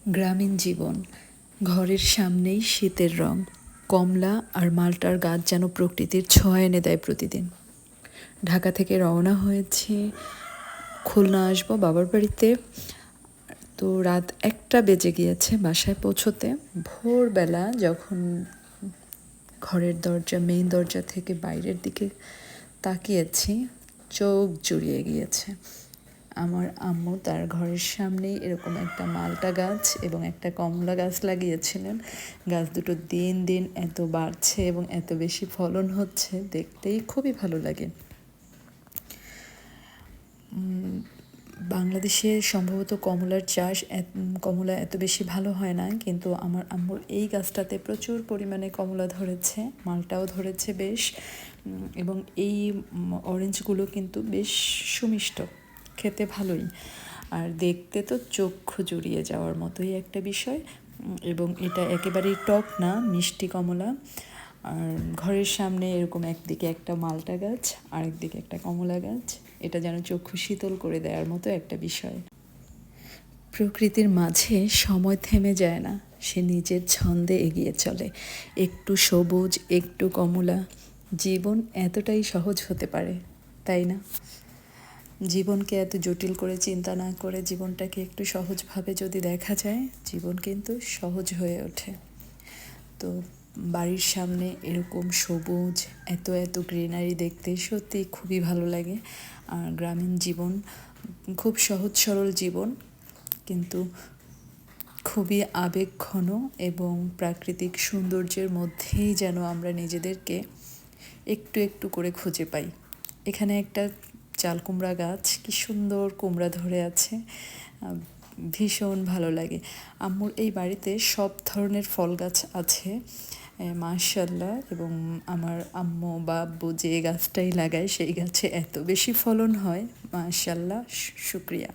গ্রামীণ জীবন, ঘরের সামনেই শীতের রং, কমলা আর মাল্টার গাছ যেন প্রকৃতির ছোঁয়া এনে দেয় প্রতিদিন। ঢাকা থেকে রওনা হয়েছি, খুলনা আসবো বাবার বাড়িতে। তো রাত 1টা বেজে গিয়েছে বাসায় পৌঁছোতে। ভোরবেলা যখন ঘরের দরজা, মেইন দরজা থেকে বাইরের দিকে তাকিয়েছি, চোখ জুড়িয়ে গিয়েছে। আমার আম্মু তার ঘরের সামনেই এরকম একটা মাল্টা গাছ এবং একটা কমলা গাছ লাগিয়েছিলেন। গাছ দুটো দিন দিন এত বাড়ছে এবং এত বেশি ফলন হচ্ছে, দেখতেই খুবই ভালো লাগে। বাংলাদেশে সম্ভবত কমলার চাষ কমলা এত বেশি ভালো হয় না, কিন্তু আমার আম্মুর এই গাছটাতে প্রচুর পরিমাণে কমলা ধরেছে, মালটাও ধরেছে বেশ। এবং এই অরেঞ্জগুলো কিন্তু বেশ সুমিষ্ট, খেতে ভালোই, আর দেখতে তো চক্ষু জুড়িয়ে যাওয়ার মতোই একটা বিষয়। এবং এটা একেবারেই টক না, মিষ্টি কমলা। আর ঘরের সামনে এরকম একদিকে একটা মাল্টা গাছ, আরেকদিকে একটা কমলা গাছ, এটা যেন চক্ষু শীতল করে দেওয়ার মতো একটা বিষয়। প্রকৃতির মাঝে সময় থেমে যায় না, সে নিজের ছন্দে এগিয়ে চলে। একটু সবুজ, একটু কমলা, জীবন এতটাই সহজ হতে পারে, তাই না? জীবনকে এত জটিল করে চিন্তা না করে জীবনটাকে একটু সহজভাবে যদি দেখা যায়, জীবন কিন্তু সহজ হয়ে ওঠে। তো বাড়ির সামনে এরকম সবুজ, এত এত গ্রিনারি দেখতে সত্যি খুবই ভালো লাগে। আর গ্রামীণ জীবন খুব সহজ সরল জীবন, কিন্তু খুবই আবেগঘন এবং প্রাকৃতিক সৌন্দর্যের মধ্যেই যেন আমরা নিজেদেরকে একটু একটু করে খুঁজে পাই। এখানে একটা চাল কুমড়া গাছ, কি সুন্দর কুমড়া ধরে আছে, ভীষণ ভালো লাগে। আম্মুর এই বাড়িতে সব ধরনের ফল গাছ আছে, মাশাআল্লাহ। এবং আমার আম্মু বা আব্বু যে গাছটাই লাগায় সেই গাছে এত বেশি ফলন হয়, মাশাআল্লাহ, শুকরিয়া।